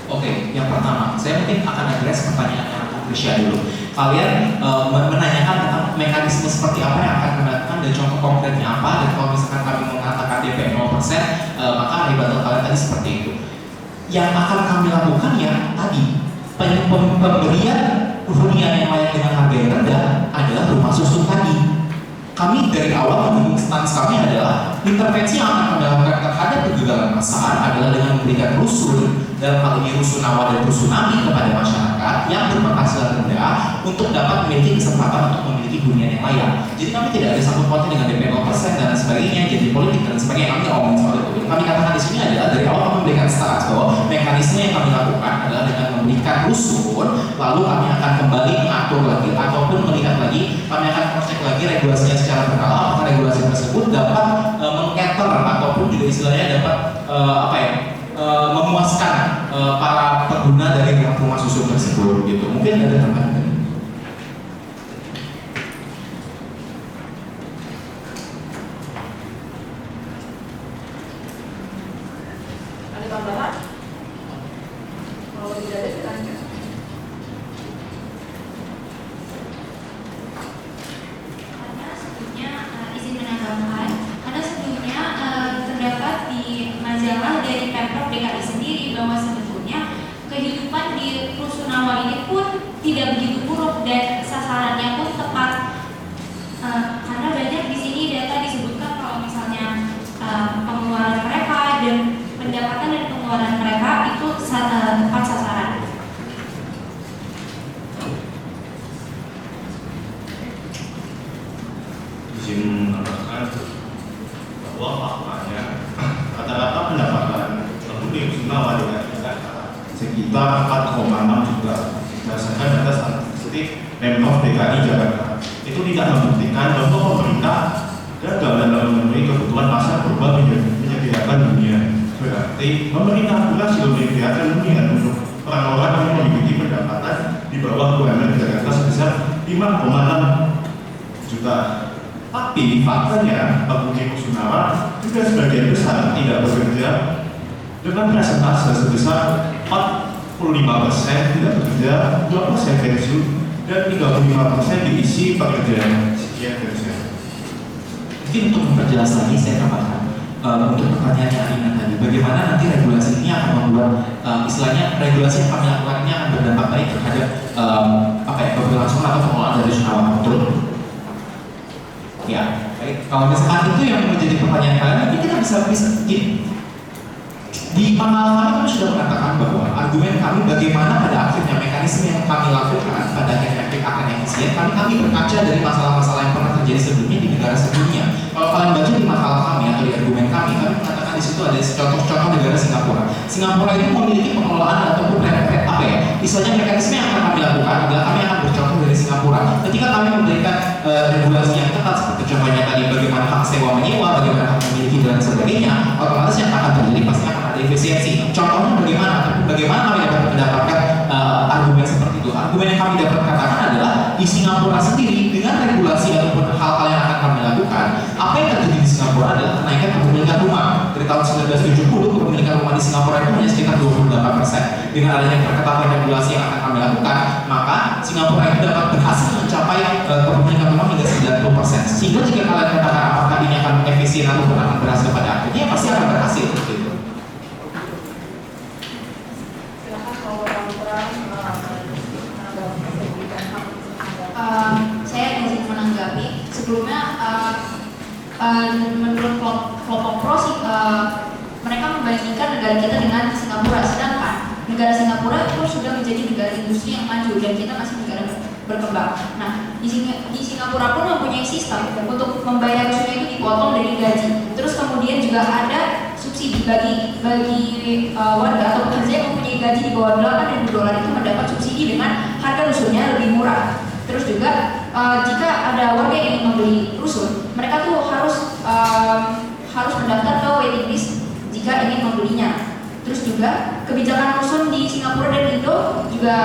Speaker 2: Oke, yang pertama, saya mungkin akan address pertanyaan yang Krisya dulu. Kalian menanyakan tentang mekanisme seperti apa yang akan kami lakukan dan contoh konkretnya apa, dan kalau misalkan kami mengatakan DP 0%, maka rebuttal kalian tadi seperti itu. Yang akan kami lakukan ya tadi, pemberian hunian yang layak dengan harga yang rendah adalah rumah susun tadi. Kami dari awal mendukung stans kami adalah intervensi yang akan kami lakukan terhadap kegagalan pasar adalah dengan memberikan rusun, dalam hal ini rusunawa dan rusunami kepada masyarakat yang berpenghasilan rendah untuk dapat memiliki kesempatan untuk memiliki hunian yang layak. Jadi kami tidak ada sangkut pautnya dengan DP 0% dan sebagainya, jadi politik dan sebagainya. Kami ngomongin soal itu. Kami katakan di sini adalah dari awal kami memberikan stans bahwa mekanisme yang kami lakukan adalah dengan memberikan rusun, lalu kami akan kembali mengatur lagi ataupun melihat lagi, kami akan cross-check lagi regulasinya secara berkala apakah regulasi tersebut dapat meng-cater ataupun juga istilahnya dapat memuaskan para pengguna dari rumah susun tersebut gitu. Mungkin ada tambahan.
Speaker 1: Ada tambahan? Kalau tidak ada, dilanjut.
Speaker 3: Karena sebelumnya izin menambahkan, karena sebelumnya terdapat di majalah dari Pemprov DKI sendiri bahwa sebetulnya kehidupan di Rusunawa ini pun tidak begitu buruk dan sasarannya pun tepat. Karena banyak di sini data disebutkan kalau misalnya pengeluaran mereka dan pendapatan dan pengeluaran mereka itu tepat sasaran.
Speaker 5: Izin menambahkan
Speaker 2: bahwa faktanya rata-rata pendapatan penduduk Rusunawa di Jakarta sekitar 4,6 juta berdasarkan data statistik Pemprov DKI Jakarta. Itu tidak membuktikan bahwa pemerintah gagal dalam memenuhi kebutuhan pasar global menyediakan dunia. Berarti pemerintah berhasil menyediakan dunia untuk orang-orang yang memiliki pendapatan di bawah UMR Jakarta sebesar 5,6 juta. Tapi faktanya penghuni Rusunawa juga sebagian besar tidak bekerja dengan persentase sebesar 45% tidak bekerja, 2% pensiun, dan 35% diisi pekerjaan sekian persen.
Speaker 5: Mungkin untuk memperjelas lagi saya tambahkan untuk pertanyaan yang Alina tadi, bagaimana nanti regulasi ini akan membuat istilahnya regulasi yang kami lakukan ini akan berdampak baik terhadap keberlangsungan atau pengelolaan dari Rusunawa, betul? Ya, baik. Kalau misalkan itu yang menjadi pertanyaan kalian, nanti kita bisa di pengalaman kami sudah mengatakan bahwa argumen kami bagaimana pada akhirnya mekanisme yang kami lakukan pada efektif akan efisien, kami berkaca dari masalah-masalah yang pernah terjadi sebelumnya di negara sebelumnya. Kalau kalian baca di makalah kami atau di argumen kami mengatakan di situ ada contoh-contoh negara Singapura. Singapura itu memiliki pengelolaan ataupun istilahnya mekanisme yang akan kami lakukan adalah kami akan bercontoh dari Singapura. Ketika kami memberikan regulasi yang ketat seperti contohnya tadi bagaimana hak sewa menyewa, bagaimana hak memiliki dan sebagainya, otomatis yang akan terjadi pasti akan ada efisiensi. Contohnya bagaimana kami dapat mendapatkan argumen seperti itu. Argumen yang kami dapat katakan adalah di Singapura sendiri dengan regulasi ataupun hal-hal yang akan kami lakukan, apa yang terjadi di Singapura adalah kenaikan kepemilikan rumah. Dari tahun 1970 kepemilikan rumah di Singapura itu hanya sekitar 28%. Dengan adanya perketatan regulasi yang akan kami lakukan, maka Singapura itu dapat berhasil mencapai kepemilikan rumah hingga 90%. Sehingga jika kalian katakan apakah ini akan efisien ataupun akan berhasil pada akhirnya, pasti akan berhasil. Gitu.
Speaker 3: Saya izin menanggapi. Sebelumnya menurut kelompok pro mereka membandingkan negara kita dengan Singapura, sedangkan negara Singapura itu sudah menjadi negara industri yang maju dan kita masih negara berkembang. Nah, di Singapura pun mempunyai sistem untuk membayar rusunnya itu dipotong dari gaji. Terus kemudian juga ada subsidi bagi warga atau pekerja yang mempunyai gaji di bawah $8.000 itu mendapat subsidi dengan harga rusunnya lebih murah. Terus juga jika ada warga yang ingin membeli rusun, mereka tuh harus mendaftar ke waiting list jika ingin membelinya. Terus juga kebijakan rusun di Singapura dan Indo juga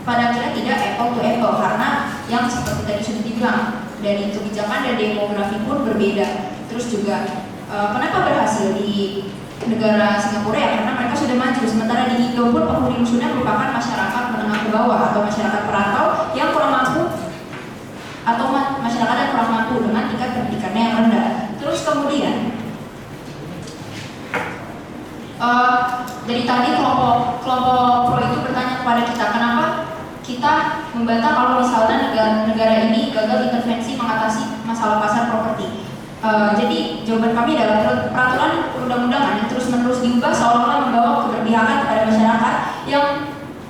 Speaker 3: pada akhirnya tidak apple to apple karena yang seperti tadi sudah dibilang dari kebijakan dan demografi pun berbeda. Terus juga kenapa berhasil di negara Singapura ya karena mereka sudah maju, sementara di Indo pun penghuni rusunnya merupakan masyarakat menengah ke bawah atau masyarakat perantau yang kurang mampu atau masyarakat yang kurang mampu dengan tingkat pendidikannya yang rendah. Terus kemudian dari tadi kelompok pro itu bertanya kepada kita kenapa kita membantah kalau misalnya negara ini gagal intervensi mengatasi masalah pasar properti. Jadi jawaban kami adalah peraturan perundang-undangan yang terus-menerus diubah seolah-olah membawa keberpihakan kepada masyarakat yang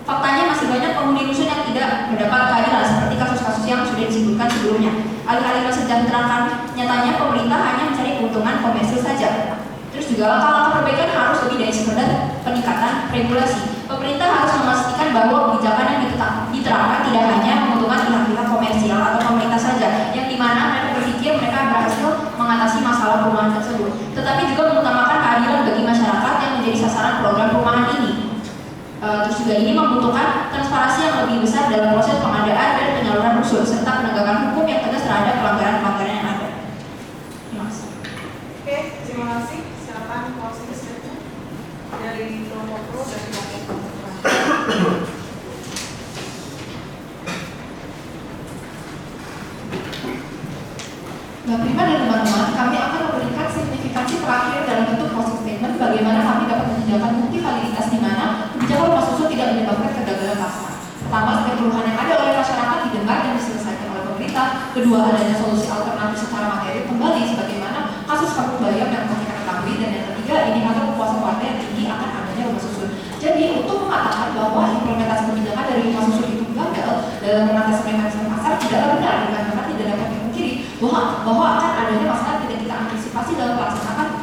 Speaker 3: faktanya masih banyak penghuni rusun yang tidak mendapat keadilan seperti kasus-kasus yang sudah disebutkan sebelumnya. Alih-alih mensejahterakan, nyatanya pemerintah hanya mencari keuntungan komersil saja. Terus juga langkah-langkah perbaikan harus lebih dari sekedar peningkatan regulasi. Pemerintah harus memastikan bahwa kebijakan yang diterapkan tidak hanya menguntungkan pihak-pihak komersial atau pemerintah saja, yang dimana mereka berpikir mereka berhasil mengatasi masalah perumahan tersebut, tetapi juga mengutamakan keadilan bagi masyarakat yang menjadi sasaran program perumahan ini. Terus juga ini membutuhkan transparansi yang lebih besar dalam proses pengadaan dan penyaluran rusun serta penegakan hukum yang tegas terhadap pelanggaran-pelanggaran yang ada. Terima kasih.
Speaker 1: Oke, terima kasih. Silakan closing statement dari kelompok pro dan kelompok kontra.
Speaker 3: Mbak Prima dan teman-teman, kami akan memberikan signifikansi terakhir dalam bentuk closing statement bagaimana kami dapat menyediakan bukti validitas di mana kebijakan rumah susun tidak menyebabkan kegagalan pasar. Pertama, setiap keluhan yang ada oleh masyarakat didengar dan diselesaikan oleh pemerintah. Kedua, adanya solusi alternatif secara materi kembali sebagaimana kasus Kampung Bayam yang kita ketahui. Dan yang ketiga, indikator kepuasan warga yang tinggi akan adanya rumah susun. Jadi, untuk mengatakan bahwa implementasi kebijakan dari rumah susun itu gagal dalam mengatasi mekanisme pasar tidaklah benar, karena tidak dapat dipungkiri bahwa akan adanya masalah tidak kita antisipasi implementasi dalam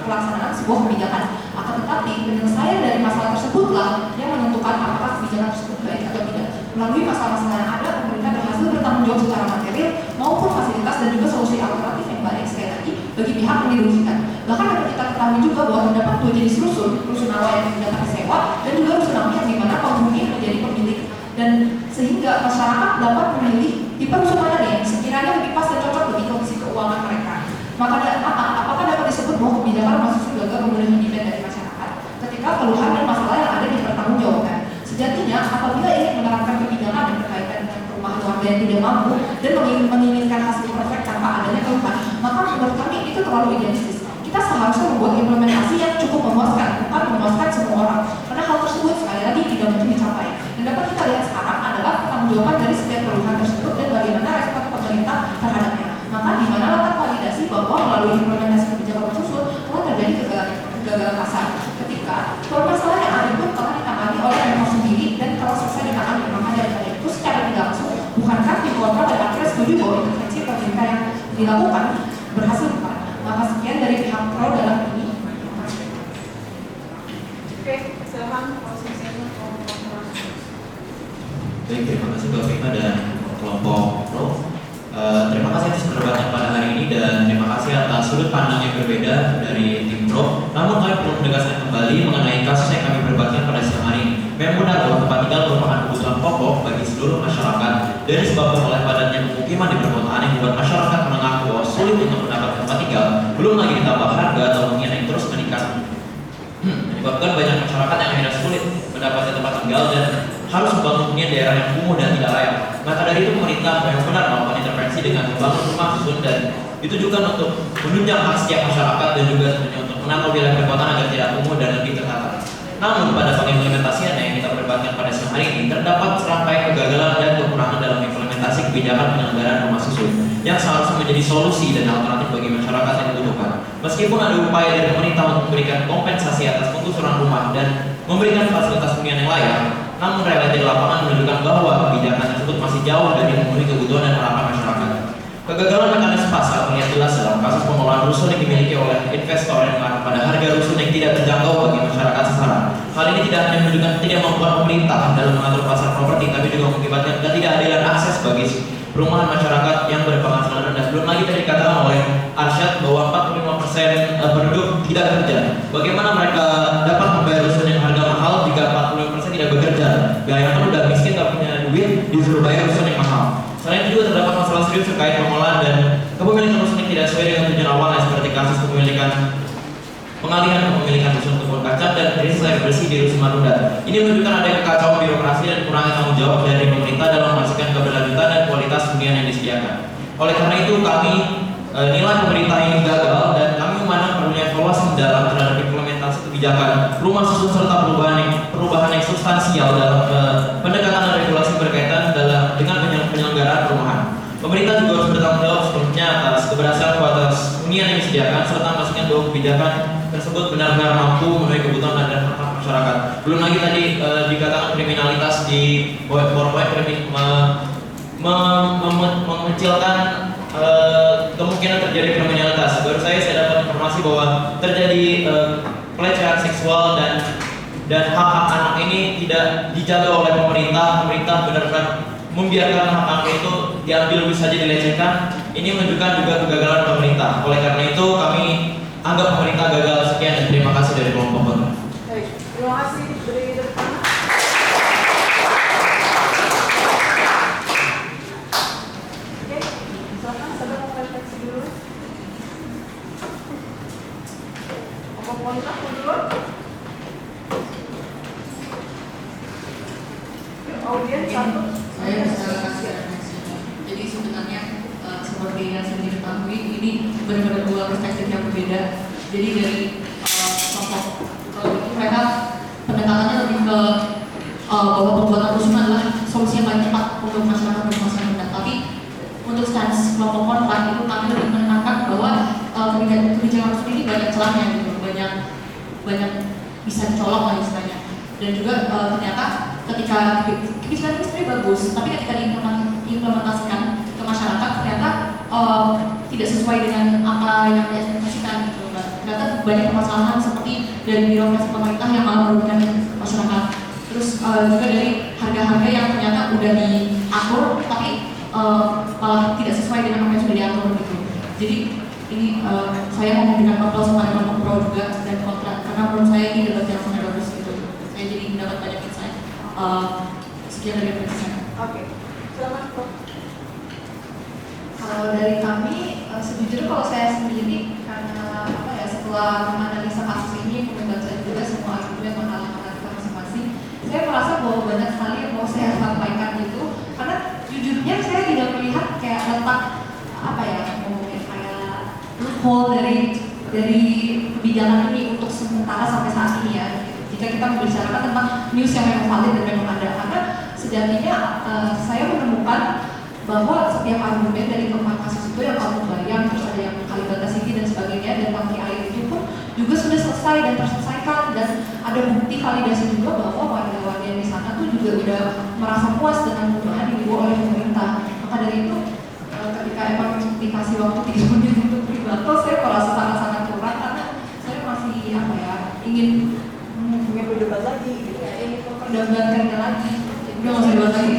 Speaker 3: pelaksanaan sebuah kebijakan. Akan tetapi penyelesaian dari masalah tersebutlah yang menentukan apakah kebijakan tersebut baik atau tidak. Melalui masalah-masalah yang ada, pemerintah berhasil bertanggung jawab secara material maupun fasilitas dan juga solusi alternatif yang baik sekali lagi bagi pihak yang dirugikan. Bahkan dapat kita ketahui juga bahwa terdapat dua jenis rusun awa yang dapat disewa dan juga rusun awa yang dimana penghuni menjadi pemilik, dan sehingga masyarakat dapat memilih tipe rusun mana nih yang sekiranya lebih pas dan cocok bagi kondisi keuangan mereka. Maka apakah dapat disebut bahwa kebijakan rumah susun gagal memenuhi demand dari masyarakat ketika keluhan dan masalah yang ada dipertanggungjawabkan? Sejatinya apabila ingin menerapkan kebijakan yang berkaitan dengan perumahan warga yang tidak mampu dan menginginkan hasil perfect tanpa adanya keluhan, maka menurut kami itu terlalu idealistis. Kita seharusnya membuat implementasi yang cukup memuaskan, bukan memuaskan semua orang, karena hal tersebut sekali lagi tidak mungkin dicapai. Dan dapat kita lihat sekarang adalah pertanggungjawaban dari setiap keluhan tersebut dan bagaimana respon pemerintah terhadapnya. Maka di mana letak validasi bahwa melalui implementasi kebijakan susun telah terjadi kegagalan pasar ketika permasalahan yang ada pun telah ditangani oleh Pemprov sendiri dan telah selesai ditangani. Maka daripada itu secara tidak langsung, bukankah tim kontrol dan akhirnya setuju bahwa intervensi pemerintah yang dilakukan berhasil bukan? Maka sekian dari pihak pro dalam ini.
Speaker 1: Oke, silakan proses ini.
Speaker 6: Baik, terima kasih Mbak Vina dan kelompok pro. Terima kasih atas perdebatan pada hari ini dan terima kasih atas sudut pandang yang berbeda dari tim pro. Namun kami perlu menegaskan kembali mengenai kasus yang kami perdebatkan pada siang hari ini. Memang benar bahwa tempat tinggal merupakan kebutuhan pokok bagi seluruh masyarakat dan disebabkan oleh padatnya pemukiman di perkotaan yang membuat masyarakat menengah ke bawah sulit untuk mendapat tempat tinggal. Belum lagi ditambah harga atau hunian yang terus meningkat, menyebabkan banyak masyarakat yang akhirnya sulit mendapatkan tempat tinggal dan harus membangun hunian daerah yang kumuh dan tidak layak. Maka dari itu pemerintah memang benar melakukan intervensi dengan membangun rumah susun dan ditujukan untuk menunjang hak setiap masyarakat dan juga sebenarnya untuk menata wilayah perkotaan agar tidak kumuh dan lebih tertata. Namun pada pengimplementasiannya yang kita perdebatkan pada siang hari ini terdapat serangkaian kegagalan dan kekurangan dalam implementasi kebijakan penyelenggaraan rumah susun yang seharusnya menjadi solusi dan alternatif bagi masyarakat yang dibutuhkan. Meskipun ada upaya dari pemerintah untuk memberikan kompensasi atas penggusuran rumah dan memberikan fasilitas hunian yang layak, namun realita di lapangan menunjukkan bahwa kebijakan tersebut masih jauh dari memenuhi kebutuhan dan harapan masyarakat. Kegagalan mekanisme pasar terlihat jelas dalam kasus pengelolaan rusun yang dimiliki oleh investor yang mengarah pada harga rusun yang tidak terjangkau bagi masyarakat sasaran. Hal ini tidak hanya menunjukkan ketidakmampuan pemerintah dalam mengatur pasar properti, tapi juga mengakibatkan ketidakadilan akses bagi perumahan masyarakat yang berpenghasilan rendah. Belum lagi tadi dikatakan oleh Arsyad bahwa 45% penduduk tidak bekerja. Bagaimana mereka dapat membayar rusun yang harga mahal jika 45% tidak bekerja? Bayangkan udah miskin tak punya duit disuruh bayar rusun yang mahal. Selain itu juga terdapat masalah serius terkait pengelolaan dan kepemilikan rusun yang tidak sesuai dengan tujuan awalnya, seperti kasus pengalihan kepemilikan rusun kebun kacang dan krisis air bersih di rusun Marunda. Ini menunjukkan adanya kekacauan birokrasi dan kurangnya tanggung jawab dari pemerintah dalam memastikan keberlanjutan dan kualitas hunian yang disediakan. Oleh karena itu kami nilai pemerintah ini gagal dan kami memandang perlunya evaluasi mendalam terhadap implementasi kebijakan rumah susun serta perubahan yang substansial dalam pendekatan dan regulasi berkaitan dengan penyelenggaraan perumahan. Pemerintah juga harus bertanggung jawab sepenuhnya atas keberhasilan kualitas hunian yang disediakan serta memastikan bahwa kebijakan tersebut benar-benar mampu memenuhi kebutuhan dan hak masyarakat. Belum lagi tadi dikatakan kriminalitas di proyek mengecilkan kemungkinan terjadi kriminalitas. Baru saya dapat informasi bahwa terjadi pelecehan seksual dan hak-hak anak ini tidak dijaga oleh pemerintah. Pemerintah benar-benar membiarkan hak-hak itu diambil bisa saja dilecehkan. Ini menunjukkan juga kegagalan pemerintah. Oleh karena itu kami anggap pemerintah gagal. Sekian dan terima kasih dari kelompok pro.
Speaker 1: Baik, terima kasih dari depan. Oke, silakan saudara mau refleksi dulu. Apa komentar dulu? Audiens satu.
Speaker 7: Saya bisa kasih refleksi. Jadi sebenarnya seperti yang sudah diketahui, ini benar-benar dua perspektif yang berbeda. Jadi dari kelompok itu mereka pendekatannya lebih ke bahwa pembuatan rusun adalah solusi yang paling tepat untuk masyarakat berpenghasilan rendah. Tapi untuk stance kelompok kontra itu kami lebih menekankan bahwa kebijakan rusun ini banyak celahnya gitu, banyak bisa dicolok lah istilahnya. Dan juga ternyata ketika kebijakan ini sebenarnya bagus, tapi ketika diimplementasikan ke masyarakat ternyata tidak sesuai dengan apa yang diekspektasikan gitu. banyak permasalahan seperti dari birokrasi pemerintah yang malah merugikan masyarakat. Terus juga dari harga-harga yang ternyata udah diatur tapi malah tidak sesuai dengan apa yang sudah diatur gitu. Jadi ini saya mau memberikan aplaus kepada kelompok pro juga dan kontra karena menurut saya ini debat yang sangat bagus gitu. Saya jadi mendapat banyak insight. Sekian dari saya.
Speaker 1: Oke, selamat Prof.
Speaker 3: Kalau dari kami, sejujurnya kalau saya sendiri karena apa ya, setelah menganalisa kasus ini, membaca juga semua argumen mengalami masing-masing, saya merasa bahwa banyak sekali yang mau saya sampaikan itu, karena jujurnya saya tidak melihat kayak letak apa ya, ngomongnya kayak loophole dari kebijakan ini untuk sementara sampai saat ini ya. Jika kita membicarakan tentang news yang memang valid dan memang ada, karena sejatinya saya menemukan bahwa setiap argumen dari keempat kasus itu yang kamu bayang, terus ada yang Kalibata City dan sebagainya, dan Tangki Air itu pun juga sudah selesai dan terselesaikan, dan ada bukti validasi juga bahwa warga-warga yang di sana tuh juga udah merasa puas dengan perubahan yang dibawa oleh pemerintah. Maka dari itu ketika emang dikasih waktu 3 menit untuk pidato, saya merasa sangat-sangat kurang karena saya masih apa ya, ingin
Speaker 1: Punya berdebat lagi gitu.
Speaker 3: ya, ingin memperdebatkannya lagi. Jadi
Speaker 7: Udah nggak usah dibahas lagi.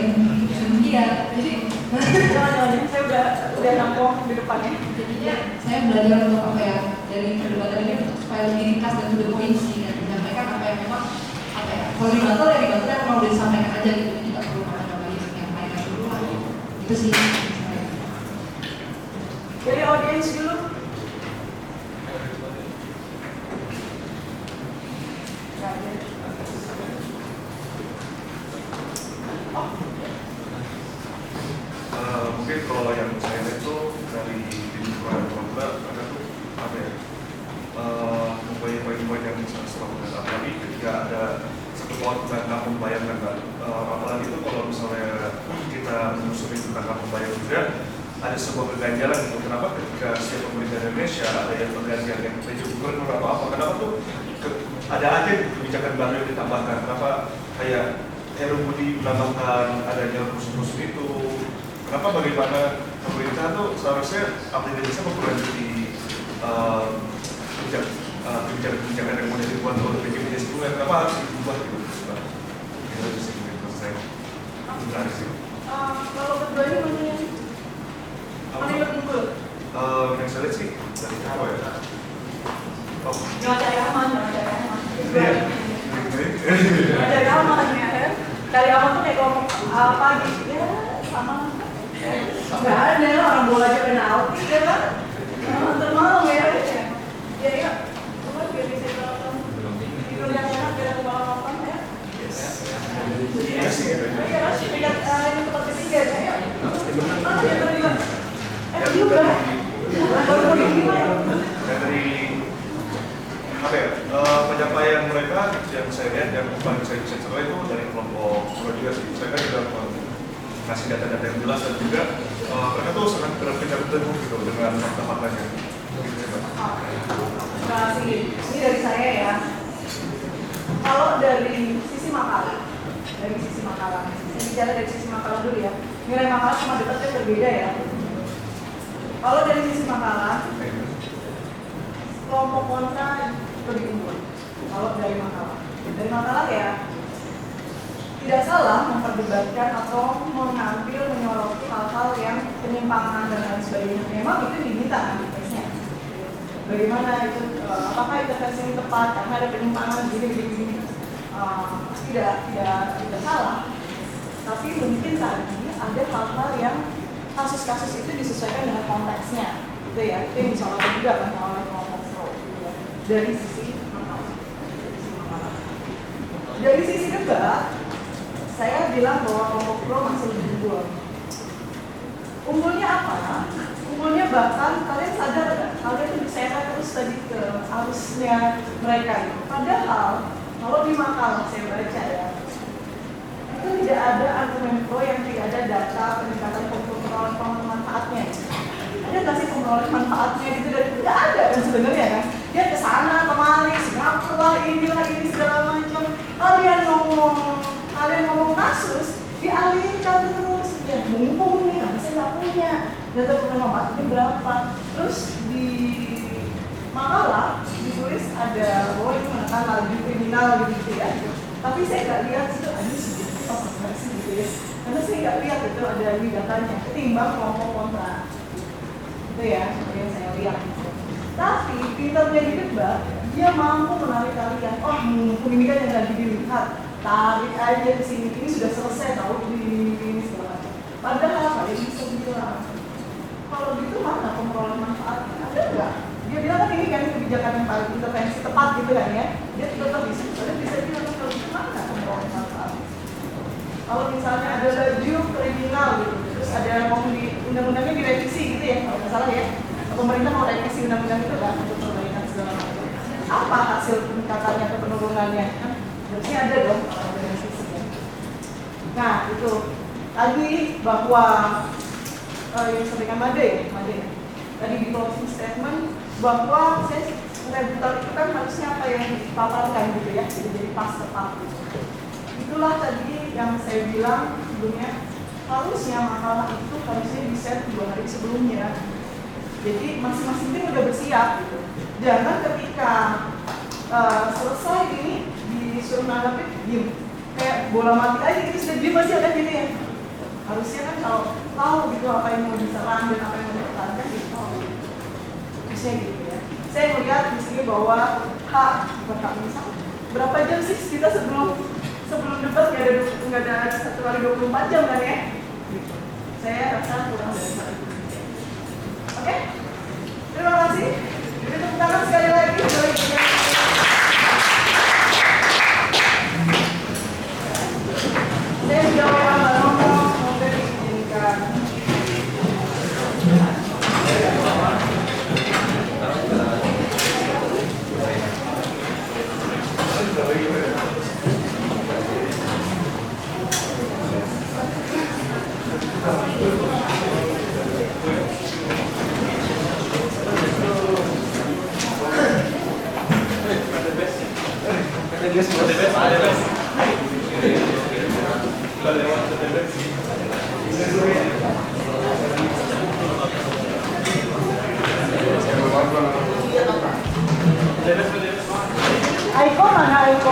Speaker 3: iya, jadi
Speaker 1: Jangan-jangan saya udah nampung di depannya.
Speaker 3: jadinya saya belajar untuk apa ya, dari perdebatan ini untuk supaya lebih ringkas dan to the point sih, dan menyampaikan apa yang memang apa ya, kalau dibatal ya dibatal, memang udah disampaikan aja gitu, tidak perlu menambah yang lain dulu lah. Itu sih.
Speaker 1: Dari audiens dulu.
Speaker 8: Mungkin kalau yang saya lihat tuh dari tim Program ada tuh apa ya, mempunyai poin-poin yang sangat strong, dan apalagi ketika ada satu pohon tentang kampung bayam kan Mbak, apalagi itu kalau misalnya kita menelusuri tentang kampung bayam juga ada sebuah keganjalan gitu. Kenapa ketika setiap pemerintah Indonesia ada yang pergantian yang baju gubernur atau apa, kenapa tuh ada aja kebijakan baru yang ditambahkan? Kenapa kayak Heru Budi menambahkan adanya rusun-rusun itu? Kenapa bagaimana pemerintah tuh seharusnya aplikasi memperlanjuti kebijakan yang mulai dibuat oleh BPJS sebelumnya? Kenapa harus dibuat gitu? Itu aja sih menurut saya. Benar sih.
Speaker 1: Kalau kedua ini mana yang unggul?
Speaker 8: Yang saya lihat sih dari apa ya? Oh,
Speaker 1: Jangan cari aman, jangan cari aman.
Speaker 8: iya.
Speaker 1: Jangan cari aman ya. Cari aman tuh kayak ngomong apa gitu ya, sama. Nggak ada lah, orang bola aja penalti ya kan? Nonton malam ya. Ya ya. Coba biar bisa nonton. Tidur yang enak biar malam nonton ya.
Speaker 8: Iya sih.
Speaker 1: Iya, lihat ini tempat ketiga ya. Ya terlibat. Juga. Baru mau gimana?
Speaker 8: Dan dari apa ya, pencapaian mereka yang saya lihat yang paling saya bisa cerita itu dari kelompok pro juga sih. Saya kan juga kasih data-data yang jelas dan juga mereka tuh sangat berpikir teguh gitu dengan fakta-faktanya.
Speaker 1: Terima kasih. Ini dari saya ya. Kalau dari sisi makalah, saya bicara dari sisi makalah dulu ya. Nilai makalah sama debatnya berbeda ya. Kalau dari sisi makalah, kelompok kontra lebih unggul. Kalau dari makalah ya tidak salah memperdebatkan atau mengambil menyoroti hal-hal yang penyimpangan dan lain sebagainya. Memang itu diminta analisisnya. Bagaimana itu, apakah intervensi ini tepat karena ada penyimpangan gini. Tidak salah. Tapi mungkin tadi ada hal-hal yang kasus-kasus itu disesuaikan dengan konteksnya, gitu ya. Itu yang disoroti juga kan oleh kelompok pro. Dari sisi makalah. Dari sisi debat, saya bilang bahwa kelompok pro masih lebih unggul. Unggulnya apa? Unggulnya bahkan kalian sadar nggak? Kalian itu diseret terus tadi ke arusnya mereka itu. Padahal kalau di makalah saya baca ya, itu tidak ada argumen pro yang tidak ada data peningkatan pemperoleh manfaatnya. Ada nggak sih pemperoleh manfaatnya gitu? Dan tidak ada kan sebenarnya kan? Dia ke sana kemari, Singapura, ini segala macam. Kalian ngomong kasus, dialihkan terus. Ya mumpung nih, saya nggak punya data peningkatan manfaatnya berapa. Terus makalah ditulis ada bahwa itu menekan laju kriminal gitu ya. Tapi saya nggak lihat itu ada sih gitu ya. Karena saya nggak lihat itu ada di datanya ketimbang kelompok kontra. Itu ya yang saya lihat. Tapi pinternya di debat, dia mampu menarik kalian. Oh, mumpung ini kan yang lagi dilihat, tarik aja di sini. Ini sudah selesai tahu ini segala macam. Padahal apa dia bisa bilang, kalau gitu mana pemrolehan manfaatnya? Ada nggak? Dia bilang kan ini kan kebijakan yang paling intervensi tepat gitu kan ya. Dia tetap bisa bilang kalau gitu mana pemrolehan manfaatnya? Kalau misalnya ada laju kriminal gitu, terus ada mau di undang-undangnya direvisi gitu ya, kalau nggak salah ya. Pemerintah mau revisi undang-undang itu kan untuk perbaikan segala macam. Apa hasil peningkatannya atau penurunannya? Harusnya ada dong kalau ada revisi ya. Nah itu tadi bahwa yang disampaikan Made. Tadi di closing statement bahwa saya rebutal itu kan harusnya apa yang dipaparkan gitu ya, jadi pas tepat gitu. Itulah tadi yang saya bilang sebelumnya, harusnya makalah itu harusnya di-set 2 hari sebelumnya. Jadi masing-masing tim udah bersiap gitu. Jangan ketika selesai ini disuruh nanggapin diem, kayak bola mati aja gitu, sudah diem masih ada gini ya. Harusnya kan kalau tahu gitu apa yang mau diserang dan apa yang mau dipertahankan gitu. Harusnya gitu ya. Saya melihat di sini bahwa bukan hak misal, berapa jam sih kita sebelum debat nggak ada 1 kali 24 jam kan ya? Gitu. Saya rasa kurang dari 1 jam. Oke, terima kasih. Beri tepuk tangan sekali lagi. Saya jawab Mbak Romo, semoga diizinkan. Aiko mana Aiko?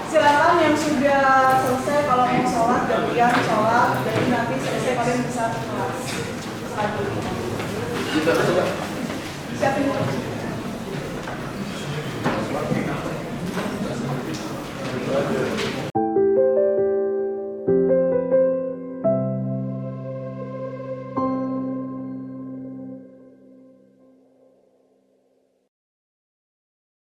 Speaker 1: Silakan yang sudah selesai kalau mau sholat, gantian sholat, jadi nanti selesai kalian bisa kelas lagi. Siapin